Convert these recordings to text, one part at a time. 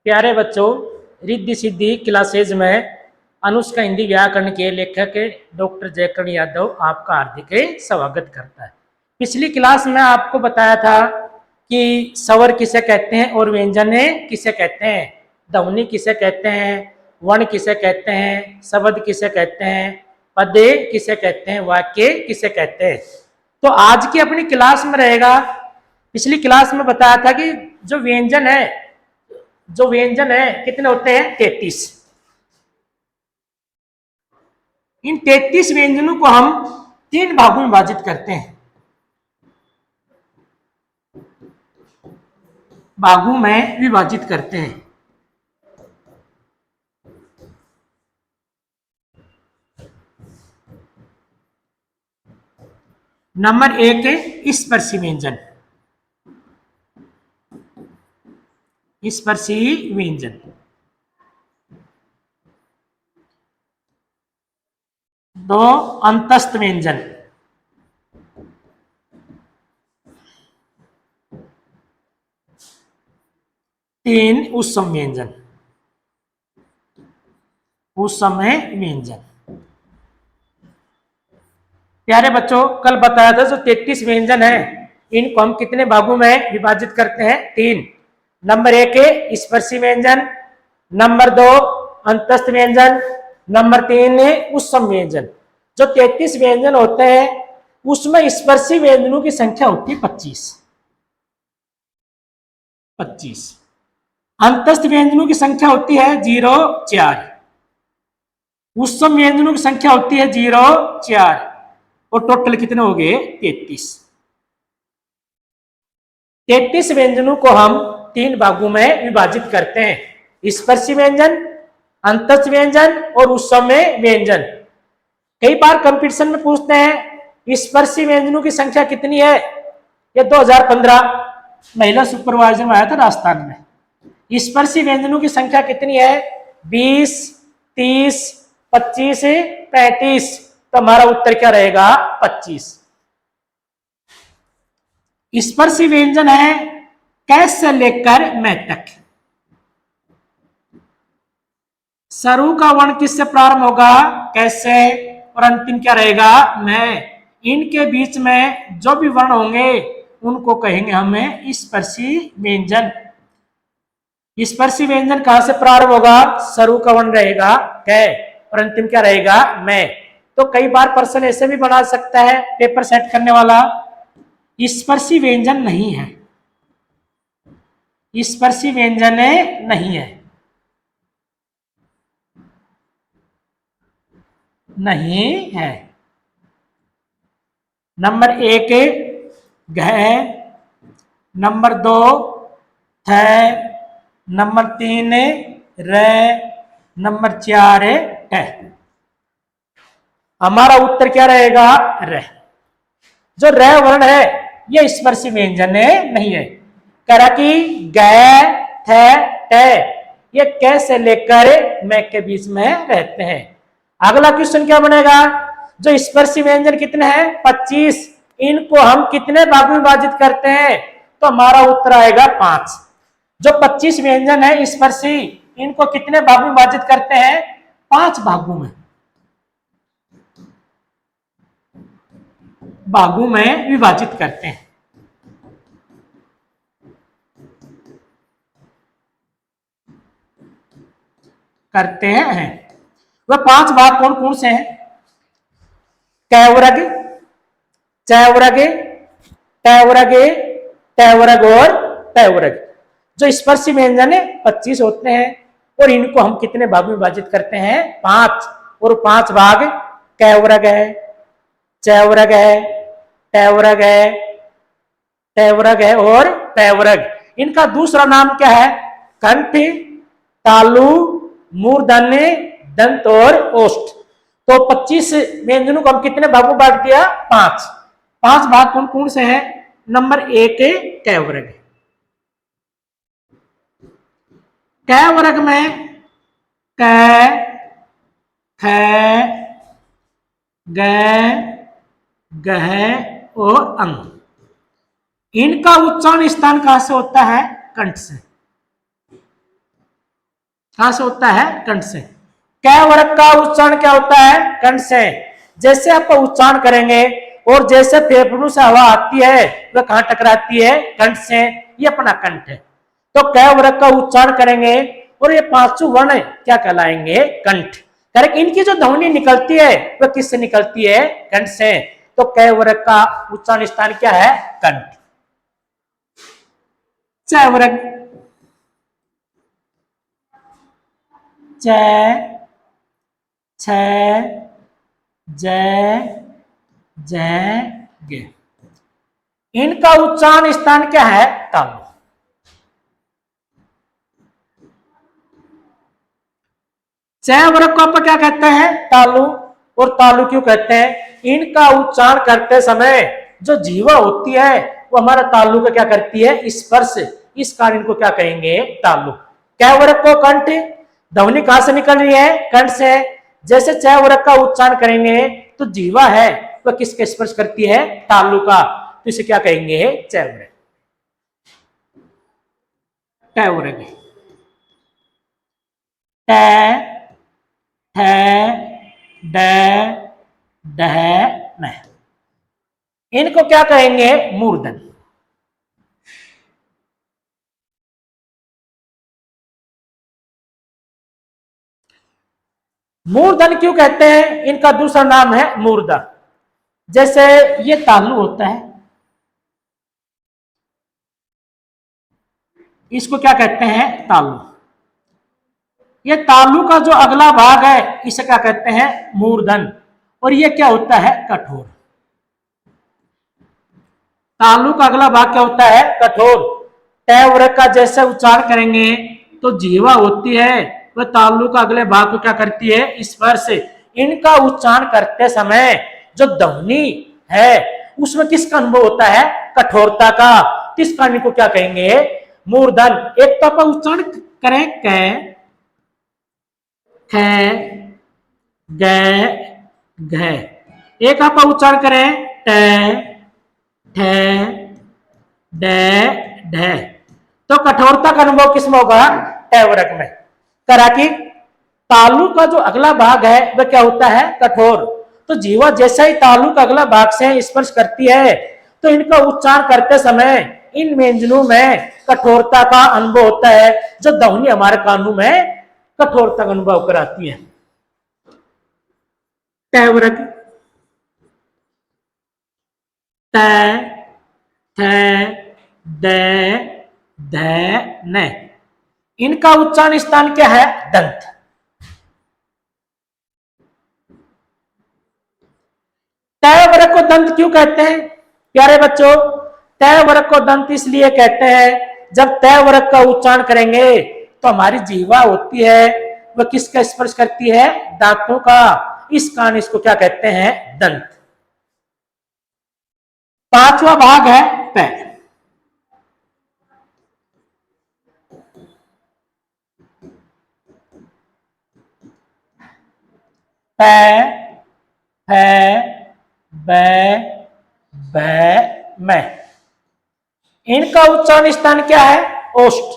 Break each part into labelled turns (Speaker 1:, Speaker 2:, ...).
Speaker 1: प्यारे बच्चों, रिद्धि सिद्धि क्लासेज में अनुष्का हिंदी व्याकरण के लेखक डॉक्टर जयकरण यादव आपका हार्दिक स्वागत करता है। पिछली क्लास में आपको बताया था कि स्वर किसे कहते हैं और व्यंजन किसे कहते हैं, ध्वनि किसे कहते हैं, वर्ण किसे कहते हैं, शब्द किसे कहते हैं, पदे किसे कहते हैं, वाक्य किसे कहते हैं। तो आज की अपनी क्लास में रहेगा, पिछली क्लास में बताया था कि जो व्यंजन है कितने होते हैं, 33। इन 33 व्यंजनों को हम 3 भागों में विभाजित करते हैं। नंबर 1 स्पर्शी व्यंजन। स्पर्शी व्यंजन 2 अंतस्थ व्यंजन। 3 उत्सम व्यंजन। प्यारे बच्चों, कल बताया था जो 33 व्यंजन है इनको हम कितने भागों में विभाजित करते हैं, 3। नंबर 1 स्पर्शी व्यंजन, नंबर 2 अंतस्थ व्यंजन, नंबर 3 उत्सम व्यंजन। जो 33 व्यंजन होते हैं उसमें स्पर्शी व्यंजनों की संख्या होती है 25। अंतस्थ व्यंजनों की संख्या होती है 0, 4। उत्सम व्यंजनों की संख्या होती है 0, 4 और टोटल कितने हो गए, 33। 33 व्यंजनों को हम 3 भागों में विभाजित करते हैं, स्पर्शी व्यंजन, अंतस्थ व्यंजन और उत्सम व्यंजन। कई बार कंपटीशन में पूछते हैं स्पर्शी व्यंजनों की संख्या कितनी है। ये 2015 महिला सुपरवाइजर में आया था राजस्थान में। स्पर्शी व्यंजनों की संख्या कितनी है, 20, 30, 25, 35। तो हमारा उत्तर क्या रहेगा, 25। स्पर्शी व्यंजन है कै से लेकर मैं तक। शुरू का वर्ण किससे प्रारंभ होगा, कैसे, और अंतिम क्या रहेगा, मैं। इनके बीच में जो भी वर्ण होंगे उनको कहेंगे हमें स्पर्शी व्यंजन। स्पर्शी व्यंजन कहां से प्रारंभ होगा, शुरू का वर्ण रहेगा कै और अंतिम क्या रहेगा, मैं। तो कई बार प्रश्न ऐसे भी बना सकता है पेपर सेट करने वाला, स्पर्शी व्यंजन नहीं है, स्पर्शी व्यंजन नहीं है, नहीं है। नंबर 1 घ, नंबर 2 थ, नंबर 3 र, नंबर 4 ट। हमारा उत्तर क्या रहेगा, र। जो र वर्ण है ये स्पर्शी व्यंजन नहीं है। कह रहा कि ग, थ, ट ये कै से लेकर मैं के बीच में रहते हैं। अगला क्वेश्चन क्या बनेगा, जो स्पर्शी व्यंजन कितने हैं, 25। इनको हम कितने भाग में विभाजित करते हैं, तो हमारा उत्तर आएगा 5। जो 25 व्यंजन है स्पर्शी इनको कितने भाग में विभाजित करते हैं, 5 भागों में विभाजित करते हैं। वह 5 भाग कौन कौन से हैं, कैवरग, चैवरग, टैवरग, टैवरग और तैवरग। जो स्पर्शी व्यंजन 25 होते हैं और इनको हम कितने भाग में विभाजित करते हैं, 5। और 5 भाग कैवरग है, चैवरग है, टैवरग है, टैवरग है और तैवरग। इनका दूसरा नाम क्या है, कंठ, तालु, मूर्धन्य, दंत और ओष्ठ। तो 25 व्यंजनों को हम कितने भागों में बांट दिया, 5। 5 भाग कौन कौन से हैं, नंबर 1 कैवरग। कैवरग में क, ख, ग, गह और अंग। इनका उच्चारण स्थान कहां से होता है, कंठ से। कहां से होता है? कंठ से। कै वर्ग का उच्चारण क्या होता है? कंठ से। जैसे आप उच्चारण करेंगे और जैसे फेफड़ों से हवा आती है वह कहां टकराती है? कंठ से। ये अपना कंठ है। तो कै वर्ग का उच्चारण करेंगे और ये पांचों वर्ण क्या कहलाएंगे? कंठ। करेक्ट। इनकी जो ध्वनि निकलती है वह किससे निकलती है? कंठ से। तो कै वर्ग का उच्चारण स्थान क्या है? कंठ। च वर्ग, च, छ, ज, ज, गे। इनका उच्चारण स्थान क्या है? तालु। च वर्ग को आप क्या कहते हैं? तालु। और तालु क्यों कहते हैं? इनका उच्चारण करते समय जो जीवा होती है वो हमारा तालु का क्या करती है? स्पर्श। इस कारण इनको क्या कहेंगे? तालु। कै वर्ग को कंठ, ध्वनि कहां से निकल रही है? कंठ से। जैसे च वर्ग का उच्चारण करेंगे तो जीवा है वह किसके स्पर्श करती है? तालु का। तो इसे क्या कहेंगे? च वर्ग। ट वर्ग, ट, ठ, ड, डह, न। इनको क्या कहेंगे? मूर्धन। मूर्धन क्यों कहते हैं? इनका दूसरा नाम है मूर्धा। जैसे ये तालु होता है, इसको क्या कहते हैं? तालु। ये तालु का जो अगला भाग है इसे क्या कहते हैं? मूर्धन। और ये क्या होता है? कठोर। तालु का अगला भाग क्या होता है? कठोर। ट वर्ग का जैसे उच्चारण करेंगे तो जीवा होती है वह तालु का अगले भाग को क्या करती है? स्पर्श। इनका उच्चारण करते समय जो ध्वनि है उसमें किसका अनुभव होता है? कठोरता का। किस कारण को क्या कहेंगे? मूर्धन। एक तो आप उच्चारण करें कै, ख, ग, घ। एक आप उच्चारण करें ट, ठ, ड, ढ। तो कठोरता का अनुभव किसमें होगा? ट वर्ग में। करा कि तालु का जो अगला भाग है वह क्या होता है? कठोर। तो जीवा जैसा ही तालु का अगला भाग से स्पर्श करती है तो इनका उच्चारण करते समय इन व्यंजनों में कठोरता का अनुभव होता है जो ध्वनि हमारे कानों में कठोरता का अनुभव कराती है। ट वर्ग, त, थ, द, ध, न। इनका उच्चारण स्थान क्या है? दंत। ट वर्ग को दंत क्यों कहते हैं प्यारे बच्चों? ट वर्ग को दंत इसलिए कहते हैं जब ट वर्ग का उच्चारण करेंगे तो हमारी जीवा होती है वह किसका स्पर्श करती है? दांतों का। इस कारण इसको क्या कहते हैं? दंत। पांचवा भाग है पैर। पै, फै, बै, भै, मै। इनका उच्चारण स्थान क्या है? ओष्ठ।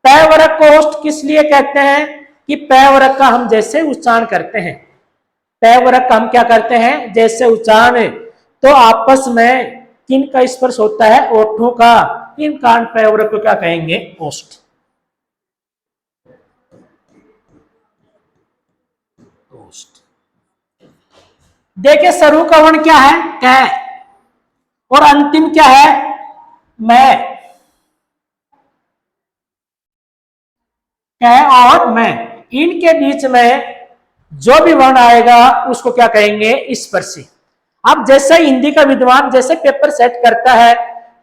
Speaker 1: पै वर्ग को ओष्ठ किस लिए कहते हैं? कि पै वर्ग का हम जैसे उच्चारण करते हैं, पै वर्ग का हम क्या करते हैं? जैसे उच्चारण, तो आपस में किन का स्पर्श होता है? ओठों का। इन कारण पै वर्ग को क्या कहेंगे? ओष्ठ। ओष्ठ। देखिए शुरू का वर्ण क्या है? कै। और अंतिम क्या है? मैं। कै और मैं, इनके बीच में जो भी वर्ण आएगा उसको क्या कहेंगे? स्पर्शी। अब जैसे हिंदी का विद्वान जैसे पेपर सेट करता है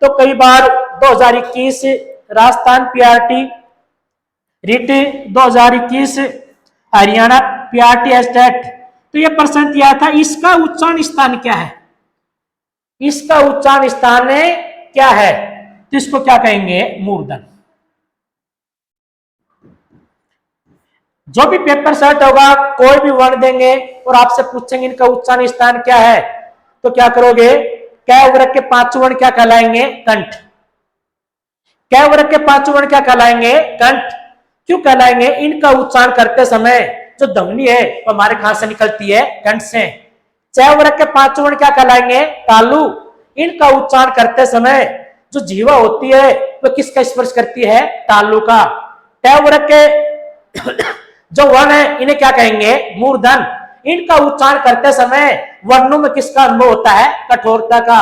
Speaker 1: तो कई बार 2021 Rajasthan PRT writ 2021 Haryana PRT estate, तो ये प्रश्न दिया था इसका उच्चारण स्थान क्या है? इसका उच्चारण स्थान क्या है? तो इसको क्या कहेंगे? मूर्धन। जो भी पेपर सेट होगा कोई भी वर्ण देंगे और आपसे पूछेंगे इनका उच्चारण स्थान क्या है तो क्या करोगे? कै वर्ग के पांचों वर्ण क्या कहलाएंगे? कंठ। कै वर्ग के पांचों वर्ण क्या कहलाएंगे? कंठ। क्यों कहलाएंगे? इनका उच्चारण करते समय जो ध्वनि है वो हमारे कहां से निकलती है? कंठ से। च वर्ग के पांचों वर्ण क्या कहलाएंगे? तालु। इनका उच्चारण करते समय जो जीवा होती है वो किसका स्पर्श करती है? तालु का। ट वर्ग के जो वर्ण है इन्हें क्या कहेंगे? मूर्धन। इनका उच्चारण करते समय वर्णों में किसका अनुभव होता है? कठोरता का।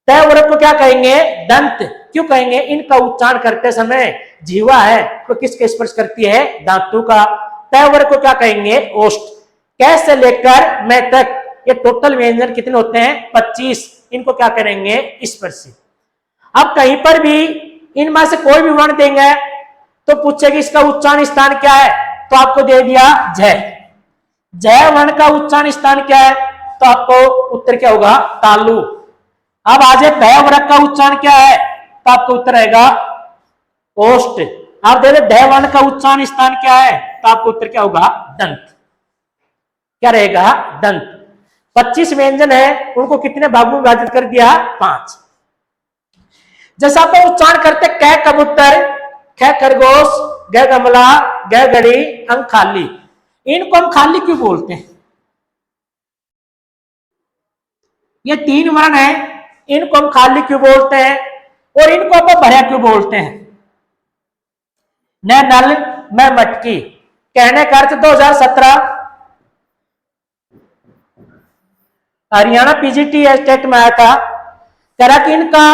Speaker 1: तय वर्ग को क्या कहेंगे? दंत। क्यों कहेंगे? इनका उच्चारण करते समय जीवा है वो किसके स्पर्श करती है? दांतों का। तय वर्ग को क्या कहेंगे? ओष्ठ। कै से लेकर मैं तक ये टोटल व्यंजन कितने होते हैं? 25। इनको क्या करेंगे? स्पर्शी। अब कहीं पर भी इनमें से कोई भी वर्ण देंगे तो पूछेगी इसका उच्चारण स्थान क्या है? तो आपको दे दिया जय। जय वर्ण का उच्चारण स्थान क्या है? तो आपको उत्तर क्या होगा? तालु। अब आ जाए दय वर्ग का उच्चारण क्या है? तो आपको उत्तर रहेगा ओष्ठ। आप दे दय वर्ण का उच्चारण स्थान क्या है? तो आपको उत्तर क्या होगा? दंत। क्या रहेगा? दंत। 25 व्यंजन है उनको कितने भागों में विभाजित कर दिया? 5। जैसा आप उच्चारण करते कै कबूतर, ख खरगोश, ग गमला, ग घड़ी, अंग खाली। इनको हम खाली क्यों बोलते हैं? ये 3 वर्ण है, इनको हम खाली क्यों बोलते हैं और इनको हम भरा क्यों बोलते हैं? न नल मैं मटकी। कहने का अर्थ 2017 हरियाणा पीजीटी स्टेट में आया था, कह रहा कि इनका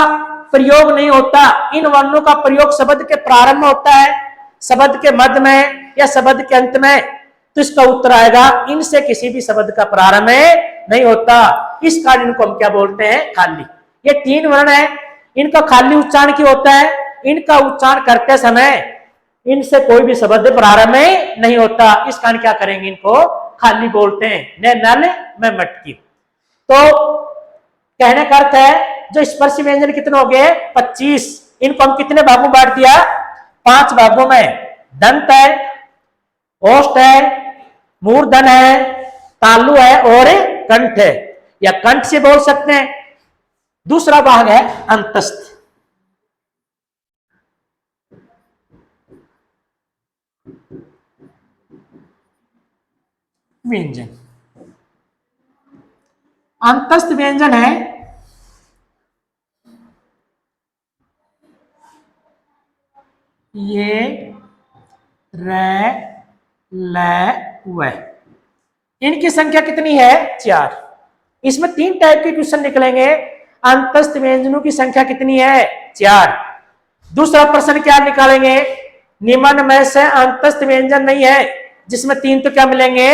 Speaker 1: प्रयोग नहीं होता, इन वर्णों का प्रयोग शब्द के प्रारंभ में होता है, शब्द के मध्य में या शब्द के अंत में। तो इसका उत्तर आएगा इनसे किसी भी शब्द का प्रारंभ नहीं होता। इस कारण इनको हम क्या बोलते हैं? खाली। ये 3 वर्ण है, इनका खाली उच्चारण क्यों होता है? इनका उच्चारण करते समय इनसे कोई भी शब्द प्रारंभ नहीं होता, इस कारण क्या करेंगे? इनको खाली बोलते हैं। न नल मैं मटकी। तो कहने का अर्थ है जो स्पर्शी व्यंजन कितने हो गए? 25। इनको हम कितने भागों में बांट दिया? 5 भागों में। दंत है, ओष्ठ है, मूर्धन है, तालु है और कंठ है, या कंठ से बोल सकते हैं। दूसरा भाग है अंतस्थ व्यंजन। अंतस्थ व्यंजन है ये र ल व। इनकी संख्या कितनी है? 4। इसमें 3 टाइप के क्वेश्चन निकलेंगे। अंतस्थ व्यंजनों की संख्या कितनी है? 4। दूसरा प्रश्न क्या निकालेंगे? निम्न में से अंतस्थ व्यंजन नहीं है, जिसमें 3 तो क्या मिलेंगे?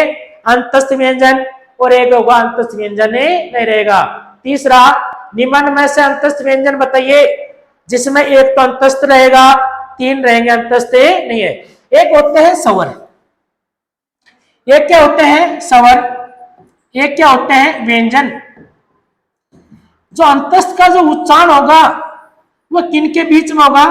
Speaker 1: अंतस्थ व्यंजन, और एक होगा अंतस्थ व्यंजन नहीं रहेगा। तीसरा, निम्न में से अंतस्थ व्यंजन बताइए जिसमें एक तो अंतस्थ रहेगा, 3 रहेंगे अंतस्थ नहीं है। एक होते हैं स्वर, एक क्या होते हैं? स्वर। एक क्या होते हैं? व्यंजन। जो अंतस्थ का जो उच्चारण होगा वो किन के बीच में होगा?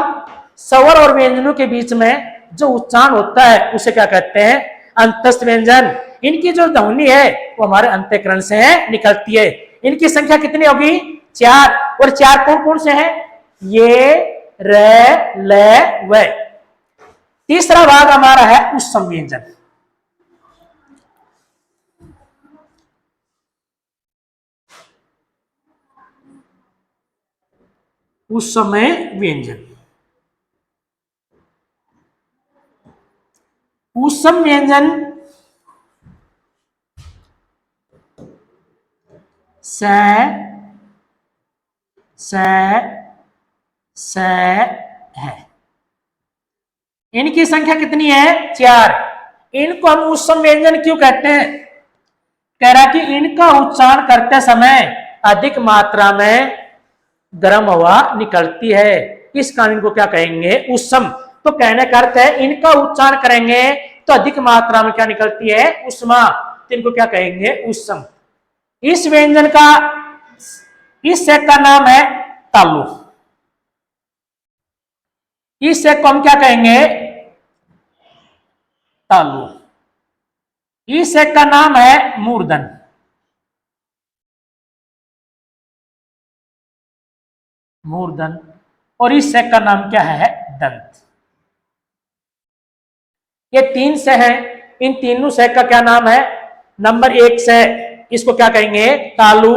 Speaker 1: स्वर और व्यंजनों के बीच में जो उच्चारण होता है उसे क्या कहते हैं? अंतस्थ व्यंजन। इनकी जो ध्वनि है वो हमारे अंतःकरण से निकलती है। इनकी संख्या कितनी होगी? 4। और 4 कौन कौन से हैं? ये, र, ल, व। तीसरा भाग हमारा है उत्सम व्यंजन। उत्समय व्यंजन। उत्सम व्यंजन स स है। इनकी संख्या कितनी है? 4। इनको हम उत्सम व्यंजन क्यों कहते हैं? कह रहा कि इनका उच्चारण करते समय अधिक मात्रा में गर्म हवा निकलती है, इस कारण इनको क्या कहेंगे? उत्सम। तो कहने का अर्थ है इनका उच्चारण करेंगे तो अधिक मात्रा में क्या निकलती है? उष्मा। तो इनको क्या कहेंगे? उत्सम। इस व्यंजन का, इस सेक का नाम है तालु। इस सेक को हम क्या कहेंगे? तालु। इस सेक का नाम है मूर्धन। मूर्धन। और इस सेक का नाम क्या है? दंत। ये 3 से हैं, इन तीनों से का क्या नाम है? नंबर 1 से इसको क्या कहेंगे? तालु।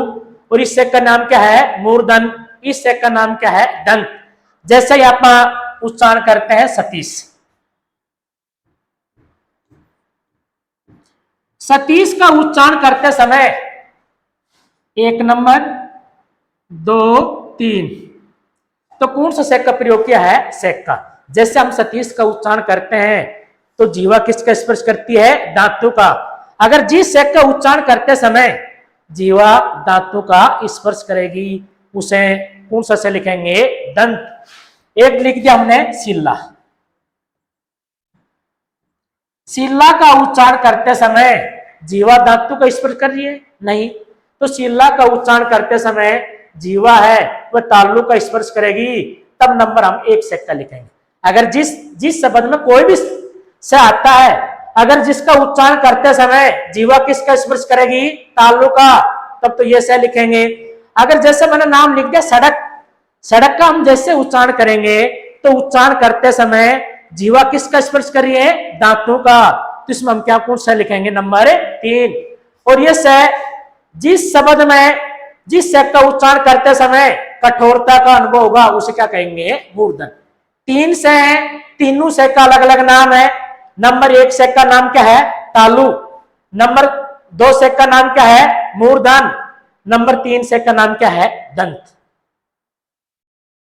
Speaker 1: और इस से का नाम क्या है? मूर्धन। इस से का नाम क्या है? दंत। जैसे ही आप उच्चारण करते हैं सतीश, सतीश का उच्चारण करते समय 1 नंबर 2 3, तो कौन सा सेक का प्रयोग किया है? सेक का। जैसे हम सतीश का उच्चारण करते हैं तो जीवा किसका स्पर्श करती है? दांतों का। अगर जिस सेक का उच्चारण करते समय जीवा दांतों का स्पर्श करेगी उसे कौन सा से लिखेंगे? दंत। एक लिख दिया हमने शिला। शिला का उच्चारण करते समय जीवा दांतों का स्पर्श कर रही है? नहीं। तो शिला का उच्चारण करते समय जीवा है वह तालु का स्पर्श करेगी, तब नंबर हम 1 सेक का लिखेंगे। अगर जिस शब्द में कोई भी से आता है, अगर जिसका उच्चारण करते समय जीवा किसका स्पर्श करेगी? तालु का, तब तो ये से लिखेंगे। अगर जैसे मैंने नाम लिख दिया सड़क, सड़क का हम जैसे उच्चारण करेंगे तो उच्चारण करते समय जीवा किसका स्पर्श कर रही है? दांतों का, तो इसमें हम क्या कौन सा लिखेंगे? नंबर 3। और ये से जिस शब्द में जिस से का उच्चारण करते समय कठोरता का अनुभव होगा उसे क्या कहेंगे? मूर्धन। 3 से है, तीनों से का अलग अलग नाम है। नंबर 1 से का नाम क्या है? तालु। नंबर 2 से का नाम क्या है? मूर्धन। नंबर 3 से का नाम क्या है? दंत।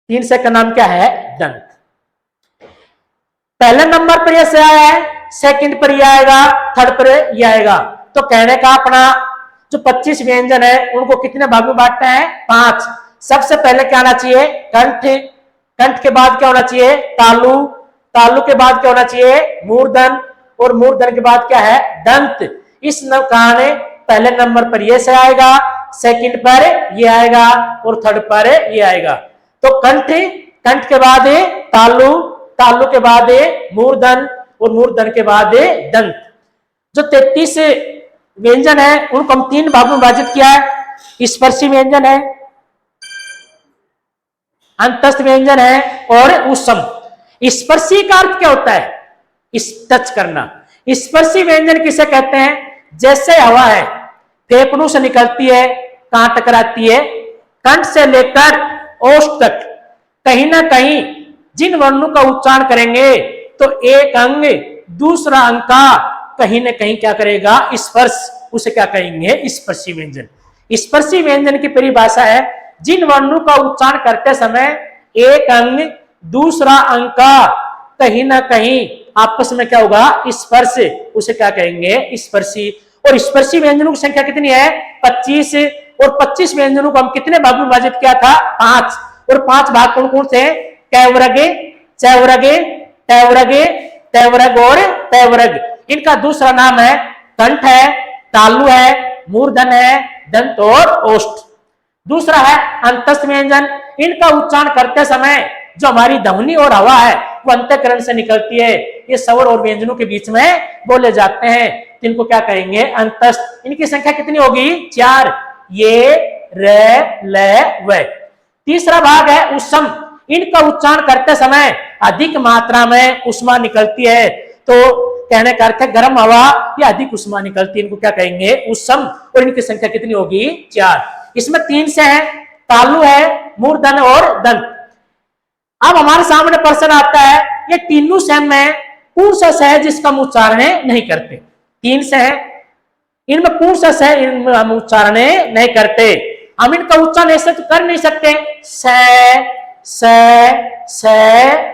Speaker 1: 3 से का नाम क्या है? दंत। पहले नंबर पर यह से आया है, सेकंड पर यह आएगा, थर्ड पर यह आएगा। तो कहने का अपना जो 25 व्यंजन है उनको कितने भाग में बांटते हैं? 5। सबसे पहले क्या आना चाहिए? कंठ। कंठ के बाद क्या होना चाहिए? तालु। तालु के बाद क्या होना चाहिए? मूर्धन। और मूर्धन के बाद क्या है? दंत। इस कहानी पहले नंबर पर यह से आएगा, सेकंड पर यह आएगा और थर्ड पर यह आएगा। तो कंठ, कंठ के बाद तालु, तालु के बाद मूर्धन और मूर्धन के बाद दंत। जो 33 व्यंजन है उनको हम 3 भागों में विभाजित किया है। स्पर्शी व्यंजन है, अंतस्थ व्यंजन है और उत्सम। स्पर्शी का अर्थ क्या होता है? टच करना। स्पर्शी व्यंजन किसे कहते हैं? जैसे हवा है फेफड़ों से निकलती है, कहां टकराती है? कंठ से लेकर ओष्ठ तक कहीं ना कहीं जिन वर्णों का उच्चारण करेंगे तो एक अंग दूसरा अंग का कहीं ना कहीं क्या करेगा? स्पर्श। उसे क्या कहेंगे? स्पर्शी व्यंजन। स्पर्शी व्यंजन की परिभाषा है जिन वर्णों का उच्चारण करते समय एक अंग दूसरा अंग का कहीं ना कहीं आपस में क्या होगा? स्पर्श। उसे क्या कहेंगे? स्पर्शी। और स्पर्शी व्यंजनों की संख्या कितनी है? 25। और 25 व्यंजनों को हम कितने भाग में विभाजित किया था? 5। और 5 भाग कौन कौन से? कैवरगे, चैवरगे, टैवरगे, तैवरग और तैवरग। इनका दूसरा नाम है कंठ है, तालु है, मूर्धन है, दंत और ओष्ठ। दूसरा है अंतस्थ व्यंजन। इनका उच्चारण करते समय जो हमारी ध्वनि और हवा है वो अंतःकरण से निकलती है। ये स्वर और व्यंजनों के बीच में बोले जाते हैं, इनको क्या कहेंगे? अंतस्थ। इनकी संख्या कितनी होगी? 4। ये, रे, ले, व। तीसरा भाग है उत्सम। इनका उच्चारण करते समय अधिक मात्रा में उष्मा निकलती है, तो कहने का अर्थ है गर्म हवा या अधिक उष्मा निकलती है, इनको क्या कहेंगे? उत्सम। और इनकी संख्या कितनी होगी? 4। इसमें 3 से है, तालु है, मूर्धन और दंत। अब हमारे सामने प्रश्न आता है ये तीनों से में कौन सा से है जिसका हम उच्चारण नहीं करते? 3 से है, इनमें कौन सा से इनमें हम उच्चारण नहीं करते? हम इनका उच्चारण ऐसे तो कर नहीं सकते। से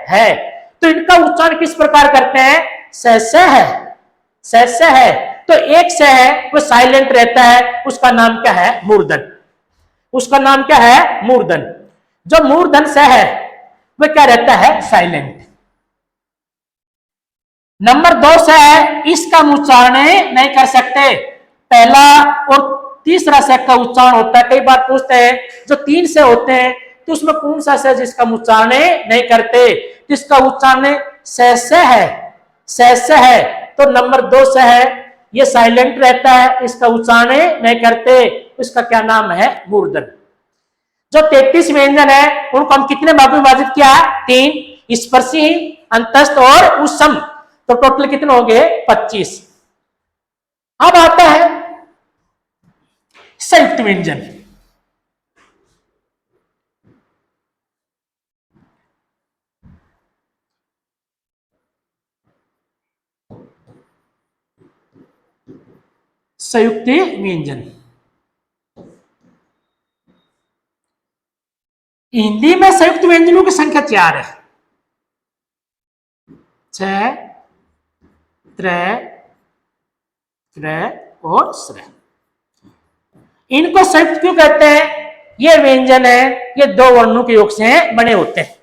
Speaker 1: है, तो इनका उच्चारण किस प्रकार करते हैं? से है, से है। तो एक से है वो साइलेंट रहता है, उसका नाम क्या है? मूर्धन। उसका नाम क्या है? मूर्धन। जो मूर्धन से है वह क्या रहता है? साइलेंट। नंबर 2 से है, इसका हम उच्चारण नहीं कर सकते। पहला और तीसरा से का उच्चारण होता है। कई बार पूछते हैं जो 3 से होते हैं तो उसमें कौन सा से जिसका उच्चारण नहीं करते? जिसका उच्चारण से है, से है। तो नंबर 2 से है, ये साइलेंट रहता है, इसका उच्चारण नहीं करते, इसका क्या नाम है? मूर्धन। जो 33 व्यंजन है उनको हम कितने भाग में विभाजित किया है? 3। स्पर्शी, अंतस्थ और उत्सम। तो टोटल कितने हो गए 25। अब आता है संयुक्त व्यंजन। संयुक्त व्यंजन हिंदी में संयुक्त व्यंजनों की संख्या 4 है। 6, त्रय, त्रय और श्रय। इनको संयुक्त क्यों कहते हैं? ये व्यंजन है, ये दो वर्णों के योग से बने होते हैं।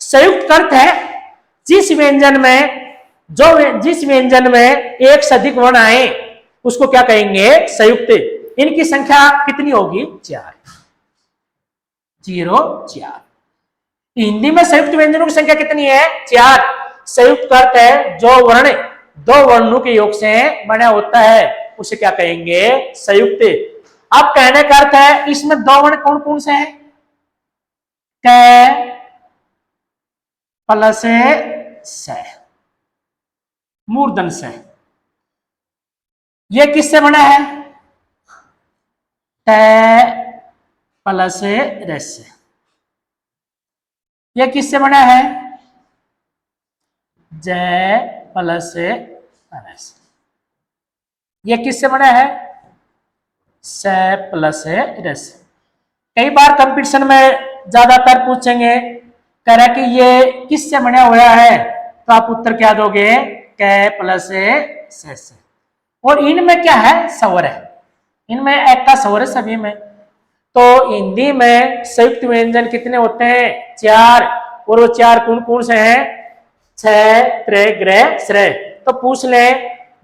Speaker 1: संयुक्त अर्थ है जिस व्यंजन में एक से अधिक वर्ण आए उसको क्या कहेंगे? संयुक्त। इनकी संख्या कितनी होगी? 4, 0, 4। हिंदी में संयुक्त व्यंजनों की संख्या कितनी है? 4। संयुक्त अर्थ है जो वर्ण दो वर्णों के योग से बना होता है उसे क्या कहेंगे? संयुक्त। अब कहने का अर्थ है इसमें दो वर्ण कौन कौन से हैं? क प्लस स, मूर्धन से। ये किससे बना है? ट प्लस रस। ये किससे बना है? जय प्लस रस। ये किससे बना है? स प्लस रस। कई बार कंपटीशन में ज्यादातर पूछेंगे कह रहा कि ये किससे बना हुआ है, तो आप उत्तर क्या दोगे? क प्लस स। और इनमें क्या है? स्वर है। इनमें एक का स्वर है सभी में। तो हिंदी में संयुक्त व्यंजन कितने होते हैं? 4। और वो 4 कौन कौन से हैं? छ, त्रय, ग्रह, श्रय। तो पूछ ले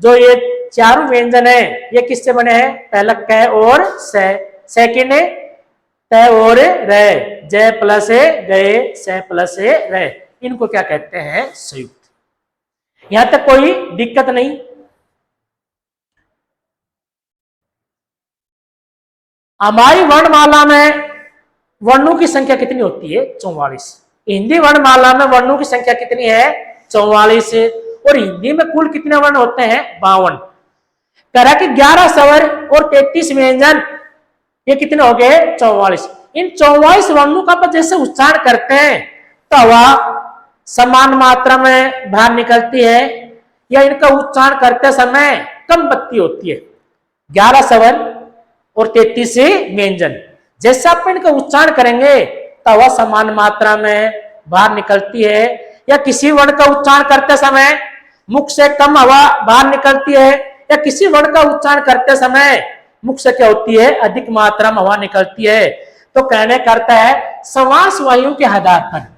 Speaker 1: जो ये चारों व्यंजन है ये किससे बने हैं? पहला क और स, सेकेंड त और र, जय प्लस गए, स प्लस र। इनको क्या कहते हैं? संयुक्त। यहां तक कोई दिक्कत नहीं। हमारी वर्णमाला में वर्णों की संख्या कितनी होती है? 44। हिंदी वर्णमाला में वर्णों की संख्या कितनी है? 44। और हिंदी में कुल कितने वर्ण होते हैं? 52। तरह के 11 स्वर और 33 व्यंजन, ये कितने हो गए? 44। इन 44 वर्णों का जैसे उच्चारण करते हैं तो हवा समान मात्रा में बाहर निकलती है या इनका उच्चारण करते समय कम बत्ती होती है। 11 स्वर और 33 व्यंजन, जैसे आप इनका उच्चारण करेंगे तो हवा समान मात्रा में बाहर निकलती है, या किसी वर्ण का उच्चारण करते समय मुख से कम हवा बाहर निकलती है, या किसी वर्ण का उच्चारण करते समय मुख से क्या होती है? अधिक मात्रा में हवा निकलती है। तो कहने का अर्थ है समास वायु के आधार पर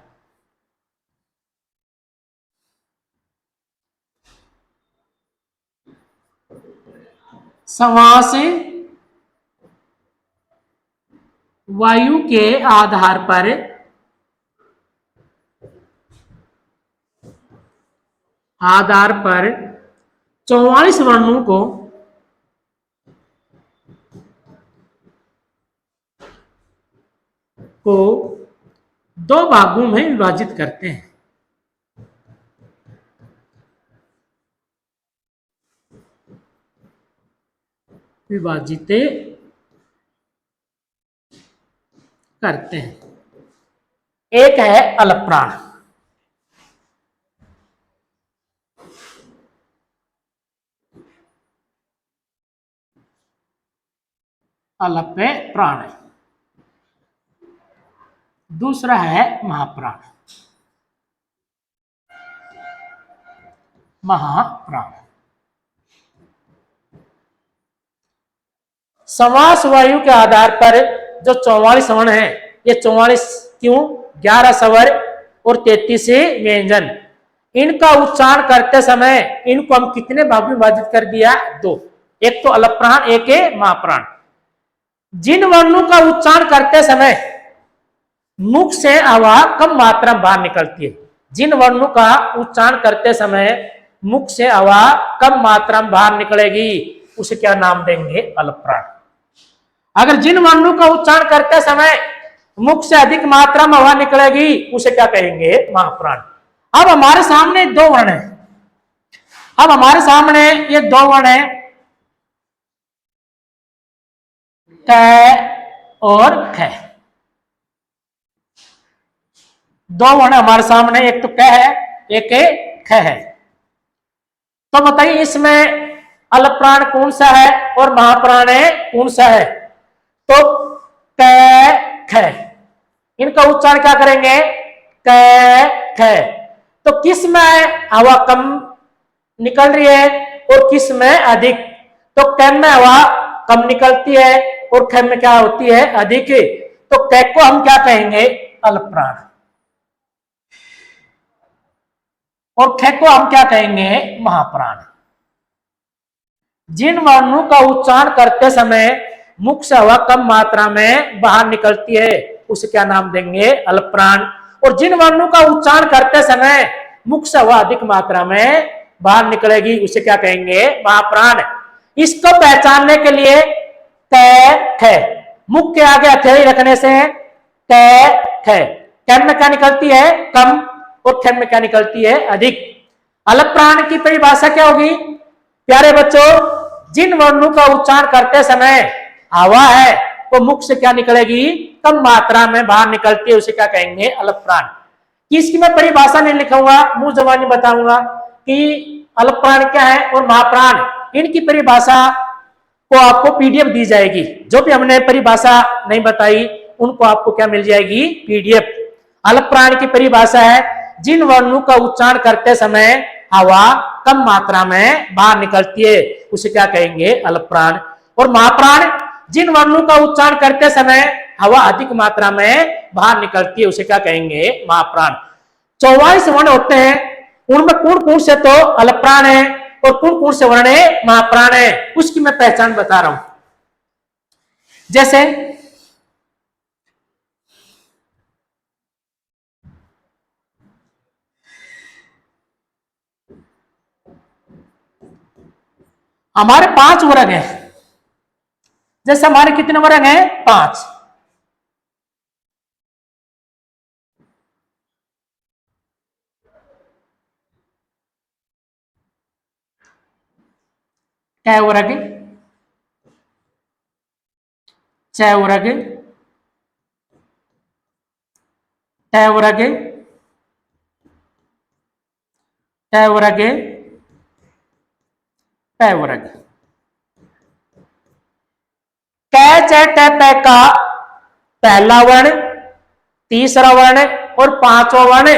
Speaker 1: समास वायु के आधार पर आधार पर 44 वर्णों को दो भागों में विभाजित करते हैं। विभाजित करते हैं। एक है अलप्राण, अलप प्राण। दूसरा है महाप्राण, महाप्राण। समास वायु के आधार पर जो 44 वर्ण है, ये 44 क्यों? 11 स्वर और 33 व्यंजन। इनका उच्चारण करते समय इनको हम कितने भाग में विभाजित कर दिया? 2। एक तो अलप्राण, एक है महाप्राण। जिन वर्णों का उच्चारण करते समय मुख से हवा कम मात्रा में बाहर निकलती है, जिन वर्णों का उच्चारण करते समय मुख से हवा कम मात्रा में बाहर निकलेगी उसे क्या नाम देंगे? अलप्राण। अगर जिन वर्णों का उच्चारण करते समय मुख से अधिक मात्रा में हवा निकलेगी उसे क्या कहेंगे? महाप्राण। अब हमारे सामने दो वर्ण है, अब हमारे सामने ये दो वर्ण है, क और ख। दो वर्ण हमारे सामने, एक तो क है, एक ख है। तो बताइए इसमें अल्प प्राण कौन सा है और महाप्राण है कौन सा है? तो क ख, इनका उच्चारण क्या करेंगे? क ख। तो किस में हवा कम निकल रही है और किस में अधिक? तो क में हवा कम निकलती है और ख में क्या होती है? अधिक। तो क को हम क्या कहेंगे? अल्प प्राण। और ख को हम क्या कहेंगे? महाप्राण। जिन वर्णों का उच्चारण करते समय मुख से हवा कम मात्रा में बाहर निकलती है उसे क्या नाम देंगे? अल्प प्राण। और जिन वर्णों का उच्चारण करते समय मुख से हवा अधिक मात्रा में बाहर निकलेगी उसे क्या कहेंगे? महाप्राण। इसको पहचानने के लिए क ख, मुख के आगे हथेली रखने से क ख, क में क्या निकलती है? कम, और ख में क्या निकलती है? अधिक। अल्प प्राण की परिभाषा क्या होगी प्यारे बच्चों? जिन वर्णों का उच्चारण करते समय हवा है वो मुख से क्या निकलेगी? कम मात्रा में बाहर निकलती है, उसे क्या कहेंगे? अल्प प्राण। इसकी मैं परिभाषा नहीं लिखूंगा, मुंह जबानी बताऊंगा कि अल्प प्राण क्या है और महाप्राण। इनकी परिभाषा को आपको पीडीएफ दी जाएगी। जो भी हमने परिभाषा नहीं बताई उनको आपको क्या मिल जाएगी? पीडीएफ। अल्प प्राण की परिभाषा है जिन वर्णों का उच्चारण करते समय हवा कम मात्रा में बाहर निकलती है उसे क्या कहेंगे? अल्प प्राण। और महाप्राण जिन वर्णों का उच्चारण करते समय हवा अधिक मात्रा में बाहर निकलती है उसे क्या कहेंगे? महाप्राण। 44 वर्ण होते हैं, उनमें कौन कौन से तो अल्प प्राण है और कौन कौन से वर्ण है महाप्राण है, उसकी मैं पहचान बता रहा हूं। जैसे हमारे 5 वर्ग हैं। जैसे हमारे कितने वर्ग हैं? 5। क वर्ग, च वर्ग, ट वर्ग, ट वर्ग, प वर्ग। क च ट प का पहला वर्ण, तीसरा वर्ण और पांचवा वर्ण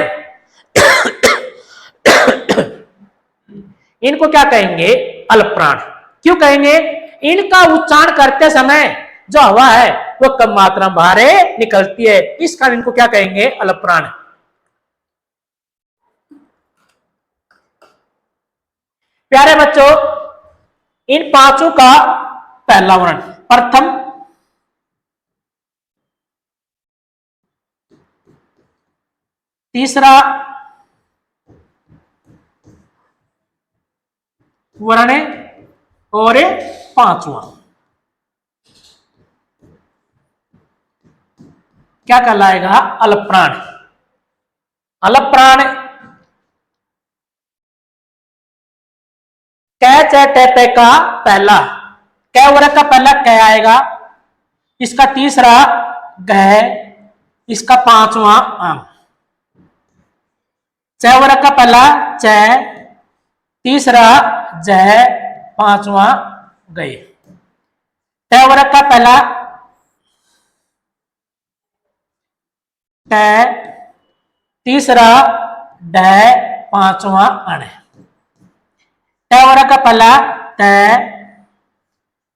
Speaker 1: इनको क्या कहेंगे? अल्प प्राण। क्यों कहेंगे? इनका उच्चारण करते समय जो हवा है वो कम मात्रा में बाहर निकलती है, इस कारण इनको क्या कहेंगे? अल्प प्राण। प्यारे बच्चों, इन पांचों का पहला वर्ण, प्रथम, तीसरा वर्ण और पांचवा क्या कहलाएगा? अल्प प्राण। अल्प प्राण क च ट प का पहला, क वर्ग का पहला क आएगा, इसका तीसरा ग, इसका पांचवा आम। च वर्ग का पहला च, तीसरा ज, पांचवा गए। ट वर्ग का पहला ट, तीसरा ड, पांचवा अण। ट वर्ग का पहला ट,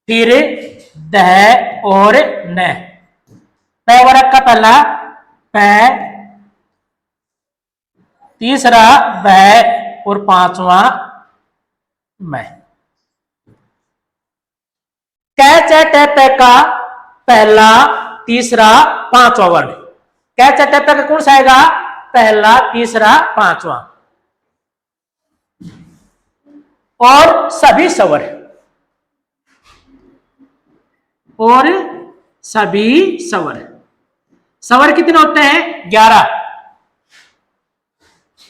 Speaker 1: फिर द और न। प वर्ग का पहला प, तीसरा ब और पांचवा मैं। क च ट प का पहला, तीसरा, पांचवा वर्ण। क च ट प का कौन सा आएगा? पहला, तीसरा, पांचवा। और सभी स्वर, और सभी स्वर। स्वर कितने होते हैं? 11।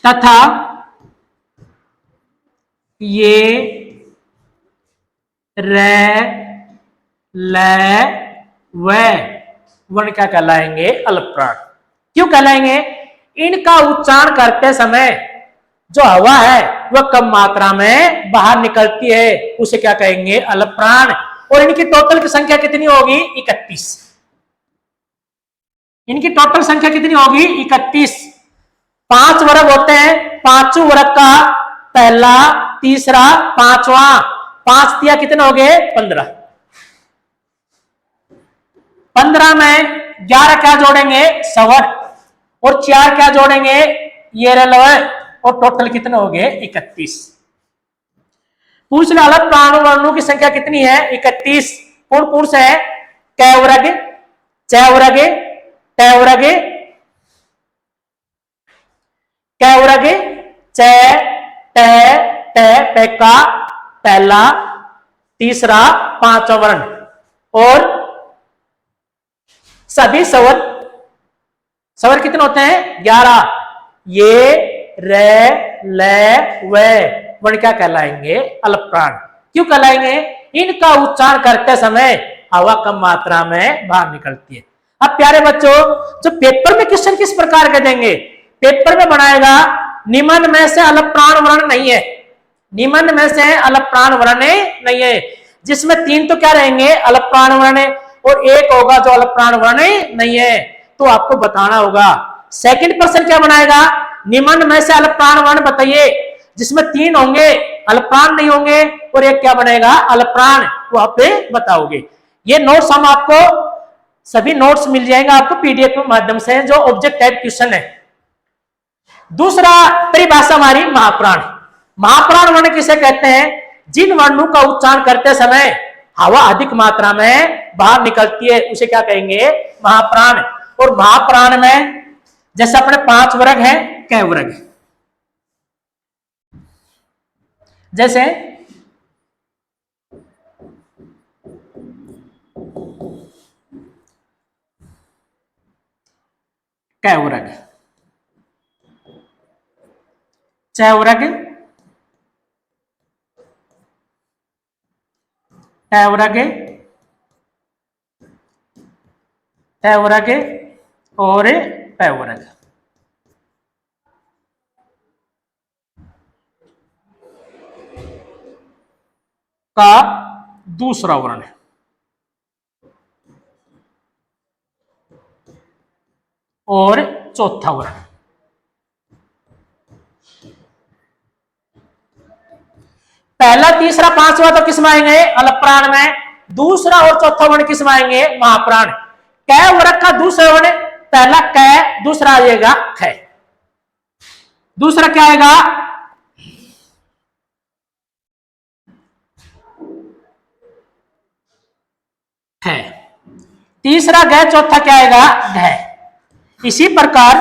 Speaker 1: तथा ये, रे, ले, वे वर्ण क्या कहलाएंगे? अल्प प्राण। क्यों कहलाएंगे? इनका उच्चारण करते समय जो हवा है वह कम मात्रा में बाहर निकलती है, उसे क्या कहेंगे? अल्प प्राण। और इनकी टोटल की संख्या कितनी होगी? 31। इनकी टोटल संख्या कितनी होगी? 31। 5 वर्ग होते हैं, पांचों वर्ग का पहला, तीसरा, पांचवा, 5 दिया कितने हो गए? 15। 15 में 11 क्या जोड़ेंगे? सवर, और 4 क्या जोड़ेंगे? ये रलवे, और टोटल कितने हो गए? 31। पूछ ले अलग प्राण वर्णों की संख्या कितनी है? 31। कौन कौन से है? कै वर्ग, च वर्ग, ट वर्ग, कै वर्ग, च, ट, ट, पैका, पहला, तीसरा, पांचवा वर्ण, और सभी सवर। सवर कितने होते हैं? 11। ये, रे, ले, वे वर्ण क्या कहलाएंगे? अल्प प्राण। क्यों कहलाएंगे? इनका उच्चारण करते समय हवा कम मात्रा में बाहर निकलती है। अब प्यारे बच्चों, जो पेपर में क्वेश्चन किस प्रकार के देंगे? पेपर में बनाएगा निम्न में से अल्प प्राण वर्ण नहीं है, निम्न में से अल्प प्राण वर्ण नहीं है, जिसमें 3 तो क्या रहेंगे? अल्प प्राण वर्ण, और 1 होगा जो अल्प प्राण वर्ण नहीं है। तो आपको बताना होगा। सेकंड पर्सन क्या बनाएगा? निम्न में से अल्प प्राण वर्ण बताइए, जिसमें 3 होंगे अल्प प्राण नहीं होंगे, और 1 क्या बनेगा? अल्प प्राण। वो आप बताओगे। ये नोट्स हम आपको, सभी नोट्स मिल जाएंगे आपको पीडीएफ के माध्यम से, जो ऑब्जेक्ट टाइप क्वेश्चन है। दूसरा परिभाषा हमारी महाप्राण। महाप्राण वर्ण किसे कहते हैं? जिन वर्णों का उच्चारण करते समय हवा अधिक मात्रा में बाहर निकलती है, उसे क्या कहेंगे? महाप्राण। और महाप्राण में जैसे अपने 5 वर्ग है, कै वर्ग, जैसे कै वर्ग, च वर्ग, ट वर्ग, ट वर्ग, और प वर्ग। का दूसरा वर्ण है, और चौथा वर्ण। पहला, तीसरा, पांचवा तो किस में आएंगे? अल्प प्राण में। दूसरा और चौथा वर्ण किस में आएंगे? महाप्राण। कै वर्ग का दूसरा वर्ण, पहला कै, दूसरा आ जाएगा ख। दूसरा क्या आएगा? है। तीसरा ग, चौथा क्या आएगा? घ। इसी प्रकार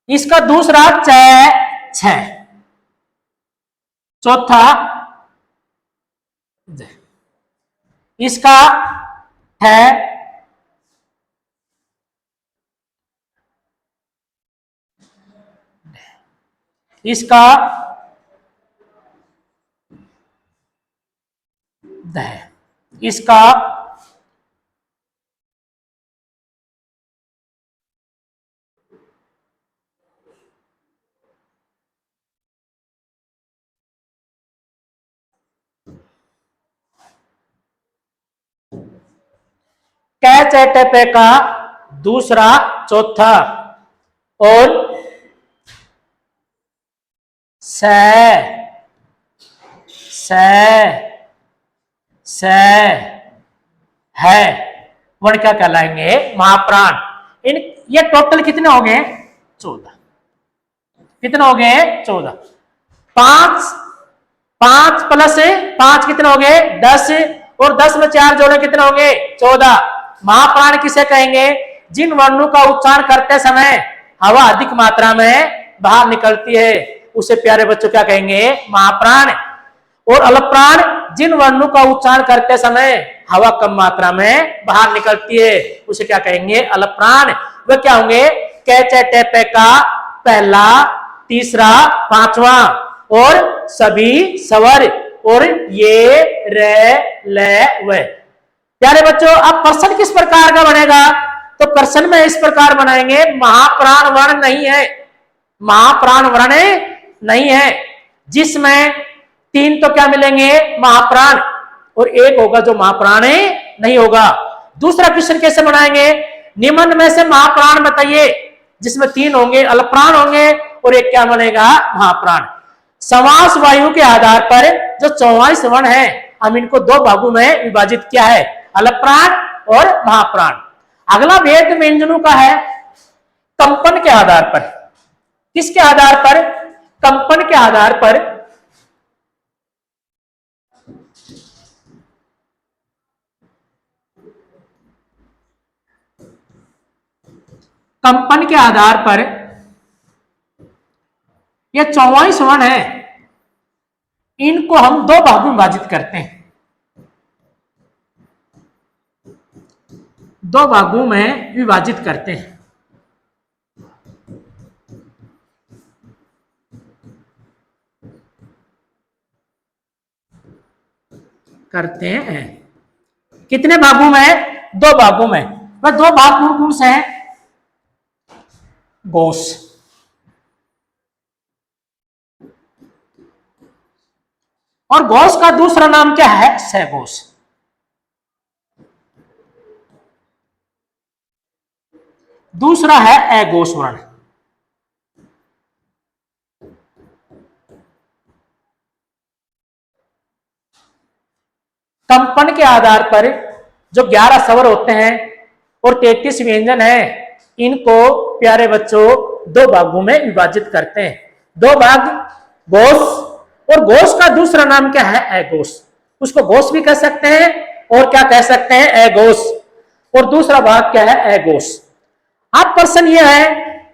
Speaker 1: इसका दूसरा च, छ, चौथा ज। इसका है, इसका द, इसका कै, च, ट, पे का दूसरा, चौथा, और स, है वर्ण क्या कहलाएंगे? महाप्राण। इन ये टोटल कितने हो गए? 14। कितने हो गए? 14। 5 5 प्लस 5 कितने हो गए? 10, और 10 में 4 जोड़े कितने होंगे? 14। महाप्राण किसे कहेंगे? जिन वर्णों का उच्चारण करते समय हवा अधिक मात्रा में बाहर निकलती है, उसे प्यारे बच्चों क्या कहेंगे? महाप्राण। और अल्प प्राण, जिन वर्णों का उच्चारण करते समय हवा कम मात्रा में बाहर निकलती है, उसे क्या कहेंगे? अल्प प्राण। वे क्या होंगे? कै, च, ट, पे का पहला, तीसरा, पांचवा, और सभी स्वर, और ये, रे, ले, वे। प्यारे बच्चों, अब प्रश्न किस प्रकार का बनेगा? तो प्रश्न में इस प्रकार बनाएंगे, महाप्राण वर्ण नहीं है, महाप्राण वर्ण नहीं है, जिसमें तीन तो क्या मिलेंगे? महाप्राण, और एक होगा जो महाप्राण नहीं होगा। दूसरा क्वेश्चन कैसे बनाएंगे? निम्न में से महाप्राण बताइए, जिसमें तीन होंगे अल्पप्राण होंगे और एक क्या बनेगा? महाप्राण। समास वायु के आधार पर जो 44 वर्ण है, हम इनको दो भागों में विभाजित किया है, अल्पप्राण और महाप्राण। अगला भेद व्यंजनों का है कंपन के आधार पर। किसके आधार पर? कंपन के आधार पर। कंपन के आधार पर ये 44 वर्ण है, इनको हम दो भागों में विभाजित करते हैं, दो भागों में विभाजित करते हैं। करते हैं कितने भागों में? दो भागों में। वह दो भाग कौन कौन से हैं? घोष, और घोष का दूसरा नाम क्या है? सहघोष। दूसरा है अघोष वर्ण। कंपन के आधार पर जो 11 स्वर होते हैं और 33 व्यंजन है, इनको प्यारे बच्चों दो भागों में विभाजित करते हैं। दो भाग घोष, और घोष का दूसरा नाम क्या है? अघोष। उसको घोष भी कह सकते हैं और क्या कह सकते हैं? अघोष। और दूसरा भाग क्या है? अघोष। अब प्रश्न यह है,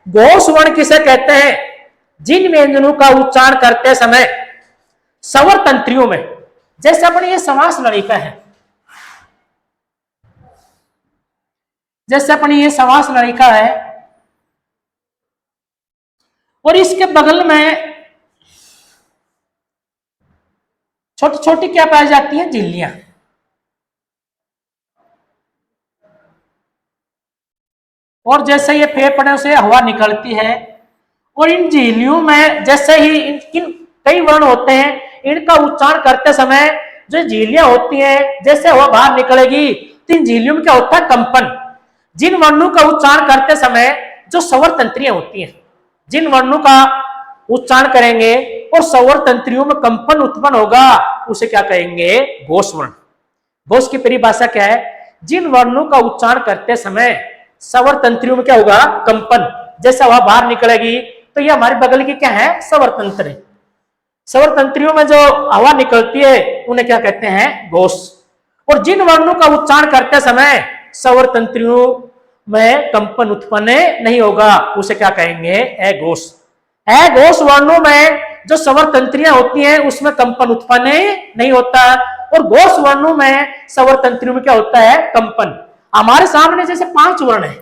Speaker 1: घोष वर्ण किसे कहते हैं? जिन व्यंजनों का उच्चारण करते समय स्वर तंत्रियों में, जैसे अपनी ये समास लड़िका है, जैसे अपनी ये समास लड़िका है, और इसके बगल में छोटी छोटी क्या पाई जाती है? झिल्लियां। और जैसे ये फेफड़े से हवा निकलती है, और इन झिल्लियों में जैसे ही इन कई वर्ण होते हैं, इनका उच्चारण करते समय जो झिल्लियां होती हैं, जैसे हवा बाहर निकलेगी तो इन झिल्लियों में क्या होता है? कंपन। जिन वर्णों का उच्चारण करते समय जो स्वर तंत्रियां होती हैं, जिन वर्णों का उच्चारण करेंगे और स्वर तंत्रियों में कंपन उत्पन्न होगा, उसे क्या कहेंगे? घोष वर्ण। घोष की परिभाषा क्या है? जिन वर्णों का उच्चारण करते समय स्वर तंत्रियों में क्या होगा? कंपन। जैसे हवा बाहर निकलेगी तो ये हमारे बगल की क्या है? स्वर तंत्र है। स्वर तंत्रियों में जो हवा निकलती है उन्हें क्या कहते हैं? घोष। और जिन वर्णों का उच्चारण करते समय स्वर तंत्रियों में कंपन उत्पन्न नहीं होगा, उसे क्या कहेंगे? अघोष। अघोष वर्णों में जो स्वर तंत्रियां होती हैं उसमें कंपन उत्पन्न नहीं होता, और घोष वर्णों में स्वर तंत्रियों में क्या होता है? कंपन। हमारे सामने जैसे 5 वर्ण है,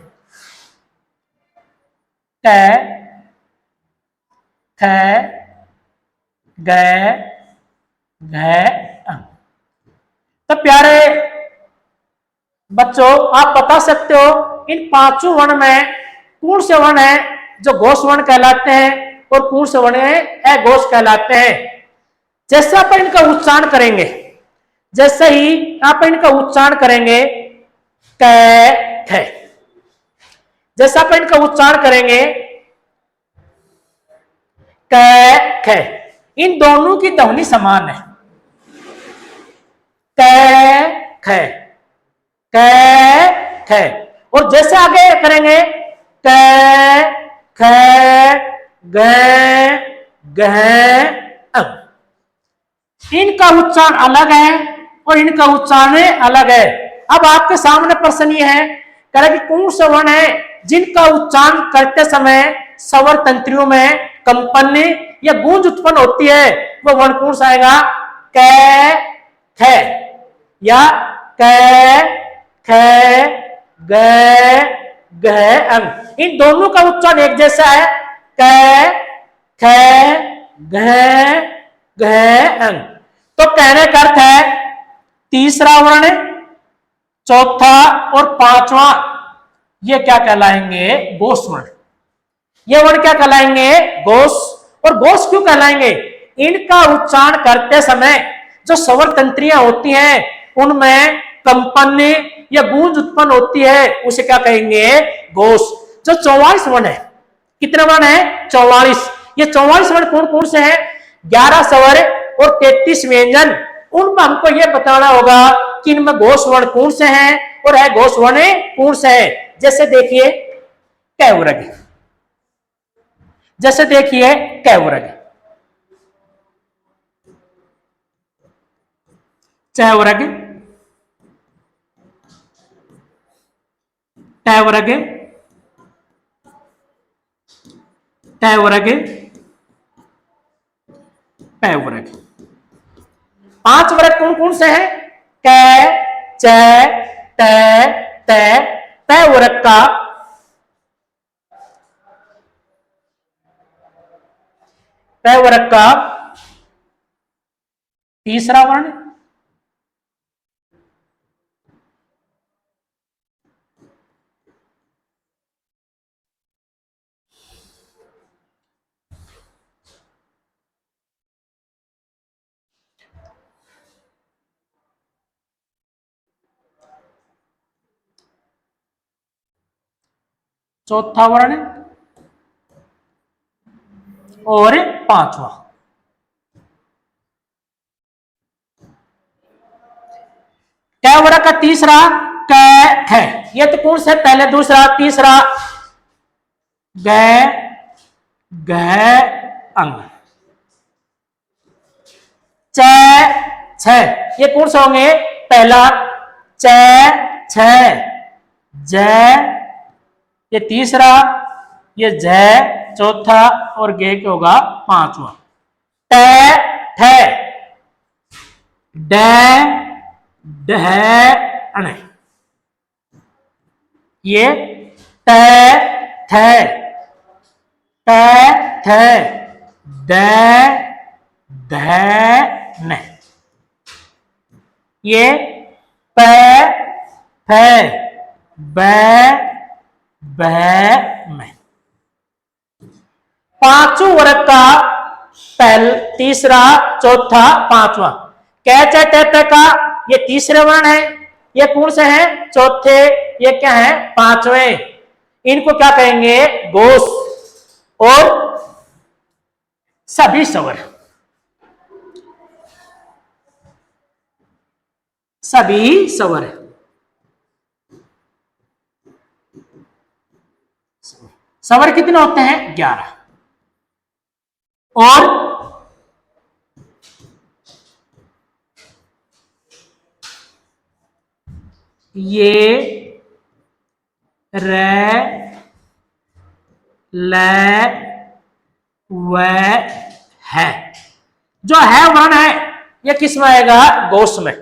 Speaker 1: क, ख, ग, घ, तो प्यारे बच्चों आप बता सकते हो इन पांचों वर्ण में कौन से वर्ण है जो घोष वर्ण कहलाते हैं और कौन से वर्ण अघोष कहलाते हैं? जैसे आप इनका उच्चारण करेंगे, जैसे ही आप इनका उच्चारण करेंगे क, ख, जैसे आप इनका उच्चारण करेंगे क, ख, इन दोनों की ध्वनि समान है। क, ख, क, ख, और जैसे आगे करेंगे क, ख, ग, घ, अ, इनका उच्चारण अलग है और इनका उच्चारण अलग है। अब आपके सामने प्रश्न ये है कि कौन सा वर्ण है जिनका उच्चारण करते समय स्वर तंत्रियों में कंपन या गूंज उत्पन्न होती है? वो वर्ण कौन सा आएगा? क, ख, या क, ख, ग, घ, अं। इन दोनों का उच्चारण एक जैसा है, क, ख, घ, घ, अंग। तो कहने का अर्थ है तीसरा वर्ण, चौथा और पांचवा ये क्या कहलाएंगे? घोष वर्ण। ये वर्ण क्या कहलाएंगे? घोष। और घोष क्यों कहलाएंगे? इनका उच्चारण करते समय जो स्वर तंत्रियां होती हैं उनमें कंपन या गूंज उत्पन्न होती है, उसे क्या कहेंगे? घोष। जो 44 वर्ण है, कितने वर्ण है? 44। ये 44 वर्ण कौन कौन से हैं? 11 स्वर और 33 व्यंजन। उनमें हमको यह बताना होगा कि इनमें घोष वर्ण कौन से हैं और है घोष वर्ण कौन से हैं। जैसे देखिए कैवरग, जैसे देखिए कैवरग, चैवरग, टैवरग, टैवरग, पैवरग। 5 वर्ग कौन कौन से हैं? कै, च, ट, ट, तै वर्ग का तै वर्ग का तीसरा वर्ण, चौथा वर्ण और पांचवा। कै वर्ग का तीसरा कै, ख। ये तो कौन सा? पहले, दूसरा, तीसरा। ग, घ, अंग। च, छ। ये कौन सा होंगे? पहला च, छ। ज, ये तीसरा, ये झ चौथा और गे के होगा पांचवा। ट, ठ, ड, ढ, अण। ये ट, ठ, ट, ठ, ड, ध, न। ये प, फ, ब, ब, म। पांचों वर्ग का तीसरा, चौथा, पांचवा। कै, च, ट, ट का ये तीसरे वर्ण है, ये कौन से हैं? चौथे। ये क्या है? पांचवें। इनको क्या कहेंगे? घोष। और सभी स्वर, सभी स्वर, स्वर कितने होते हैं? 11। और ये र, ल, व, है। जो है वर्ण है ये किस में आएगा? घोष में।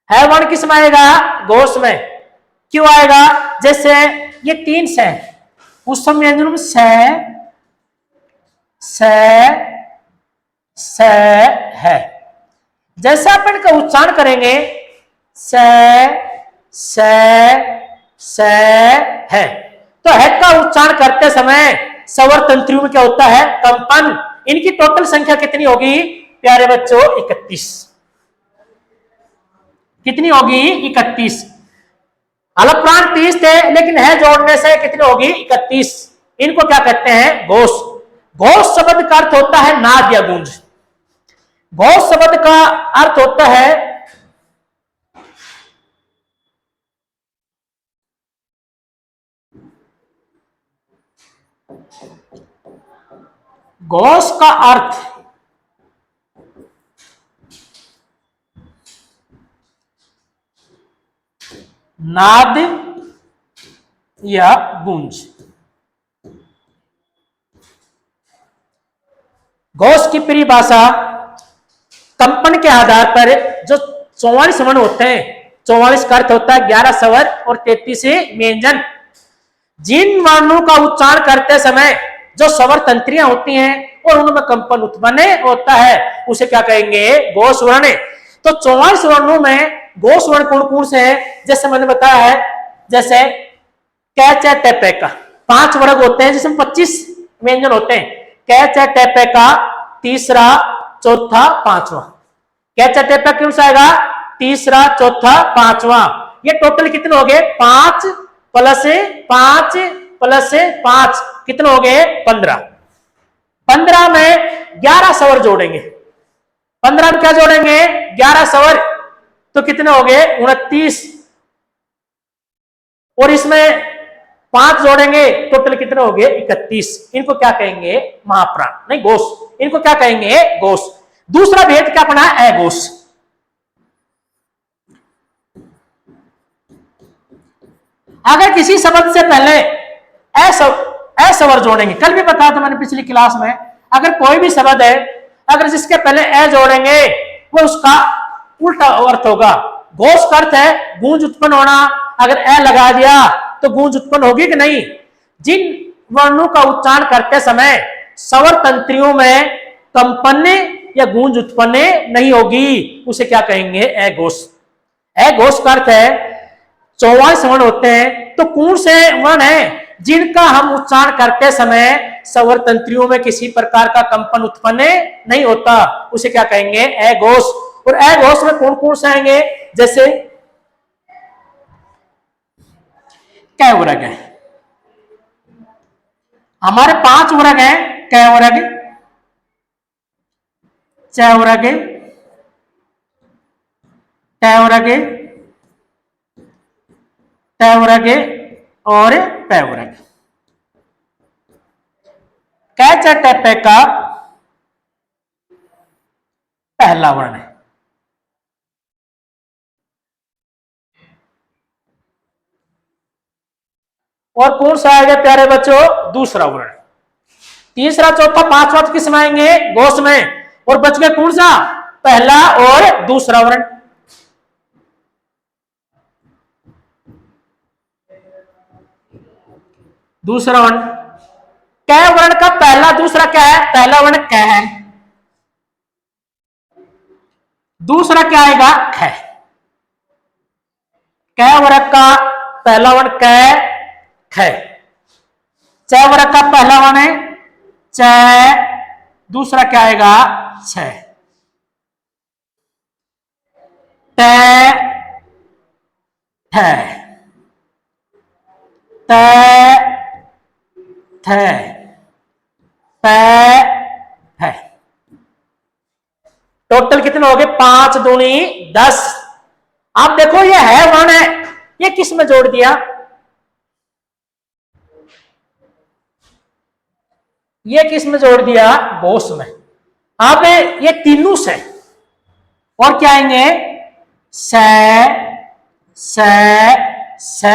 Speaker 1: है वर्ण किस में आएगा? घोष में। क्यों आएगा? जैसे ये 3 से उस समय में स है। जैसे अपन का उच्चारण करेंगे स है, तो है का उच्चारण करते समय स्वर तंत्रियों में क्या होता है? कंपन। इनकी टोटल संख्या कितनी होगी प्यारे बच्चों? 31। कितनी होगी? 31। अलप्राण 30 थे, लेकिन है जोड़ने से कितनी होगी? 31। इनको क्या कहते हैं? घोष। घोष शब्द का अर्थ होता है नाद या गूंज। घोष शब्द का अर्थ होता है घोष का अर्थ नाद या गूंज। घोष की परिभाषा कंपन के आधार पर जो 44 वर्ण होते हैं, 44 का अर्थ होता है 11 स्वर और 33 व्यंजन। जिन वर्णों का उच्चारण करते समय जो स्वर तंत्रियां होती हैं और उनमें कंपन उत्पन्न होता है उसे क्या कहेंगे, घोष वर्ण। तो 44 वर्णों में घोष वर्ण कौन कौन से हैं, जैसे मैंने बताया है, जैसे कै च टे पे का 5 वर्ग होते हैं जिसमें 25 व्यंजन होते हैं। कै च टे पे का तीसरा चौथा पांचवा, कै च टे पे कौन सा आएगा, तीसरा चौथा पांचवा। ये टोटल कितने हो गए, 5 प्लस 5 प्लस 5 कितने हो गए, 15। 15 में 11 स्वर जोड़ेंगे, 15 में क्या जोड़ेंगे, 11 स्वर, तो कितने हो गए, 29। और इसमें 5 जोड़ेंगे, टोटल कितने हो गए, 31। इनको क्या कहेंगे, महाप्राण, नहीं घोष, इनको क्या कहेंगे, घोष। दूसरा भेद क्या पढ़ा, अघोष। अगर किसी शब्द से पहले ए स्वर जोड़ेंगे, कल भी बताया था मैंने पिछली क्लास में, अगर कोई भी शब्द है अगर जिसके पहले ए जोड़ेंगे वो उसका उल्टा अर्थ होगा। घोष का अर्थ है गूंज उत्पन्न होना, अगर ए लगा दिया तो गूंज उत्पन्न होगी कि नहीं। जिन वर्णों का उच्चारण करते समय स्वर तंत्रियों में कंपन या गूंज उत्पन्न नहीं होगी उसे क्या कहेंगे, अघोष। अघोष का अर्थ है 44 वर्ण होते हैं, तो कौन से वर्ण है जिनका हम उच्चारण करते समय स्वर तंत्रियों में किसी प्रकार का कंपन उत्पन्न नहीं होता, उसे क्या कहेंगे, अघोष। और अघोष में कौन कौन से आएंगे, जैसे कै वर्ग है, हमारे 5 वर्ग हैं, कै वर्ग, च वर्ग, ट वर्ग, ट वर्ग और पै वर्ग। कै च ट पे का पहला वर्ण है, और कौन सा आएगा प्यारे बच्चों, दूसरा वर्ण। तीसरा चौथा पांचवा किस में आएंगे, घोष में। और बच गए कौन सा, पहला और दूसरा वर्ण। दूसरा वर्ण, कै वर्ण का पहला दूसरा क्या है, पहला वर्ण कै है, दूसरा क्या आएगा, ख। कै वर्ग का पहला वर्ण कै, ख। च वर्ग का पहला वर्ण है च, दूसरा क्या आएगा, छ। ट, ठ, त, थ, प, फ। टोटल कितने हो गए, 5 दूनी 10। आप देखो ये है वर्ण है, ये किस में जोड़ दिया, ये किस में जोड़ दिया, घोष में। अब ये तीनों से और क्या आएंगे, स, स।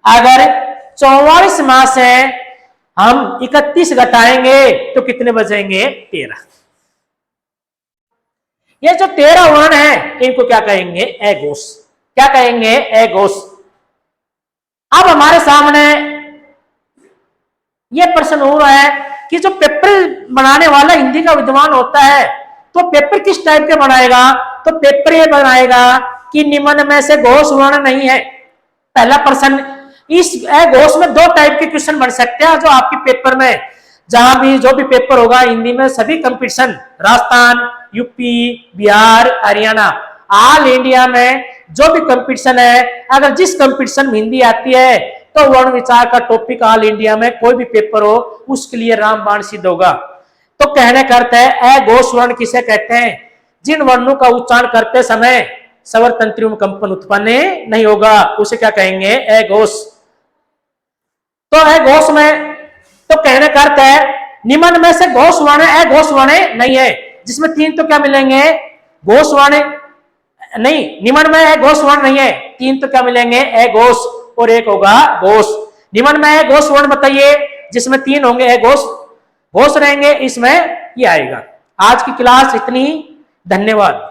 Speaker 1: अगर 44 माह से हम 31 घटाएंगे तो कितने बचेंगे, 13। ये जो 13 वर्ण है इनको क्या कहेंगे, अघोष। क्या कहेंगे, अघोष। अब हमारे सामने ये प्रश्न हो रहा है कि जो पेपर बनाने वाला हिंदी का विद्वान होता है तो पेपर किस टाइप के बनाएगा, तो पेपर ये बनाएगा कि निम्न में से घोष वर्ण नहीं है। पहला प्रश्न, इस घोष में 2 टाइप के क्वेश्चन बन सकते हैं जो आपके पेपर में, जहां भी जो भी पेपर होगा हिंदी में, सभी competition, Rajasthan, UP, Bihar, Haryana, all India में जो भी कंपटीशन है, अगर जिस कंपटीशन में हिंदी आती है तो वर्ण विचार का टॉपिक ऑल इंडिया में कोई भी पेपर हो उसके लिए रामबाण सिद्ध होगा। तो कहने का अर्थ है अघोष वर्ण किसे कहते हैं, जिन वर्णों का उच्चारण करते समय स्वर तंत्रियों में कंपन उत्पन्न नहीं होगा उसे क्या कहेंगे, अघोष। तो अघोष में तो कहने का अर्थ है निम्न में से घोष वर्ण अघोष वर्ण नहीं है, जिसमें 3 तो क्या मिलेंगे, घोष वर्ण नहीं, निम्न में अघोष वर्ण नहीं है, 3 तो क्या मिलेंगे, अघोष और 1 होगा घोष। निम्न में अघोष वर्ण बताइए, जिसमें 3 होंगे अघोष, घोष रहेंगे, इसमें ये आएगा। आज की क्लास इतनी, धन्यवाद।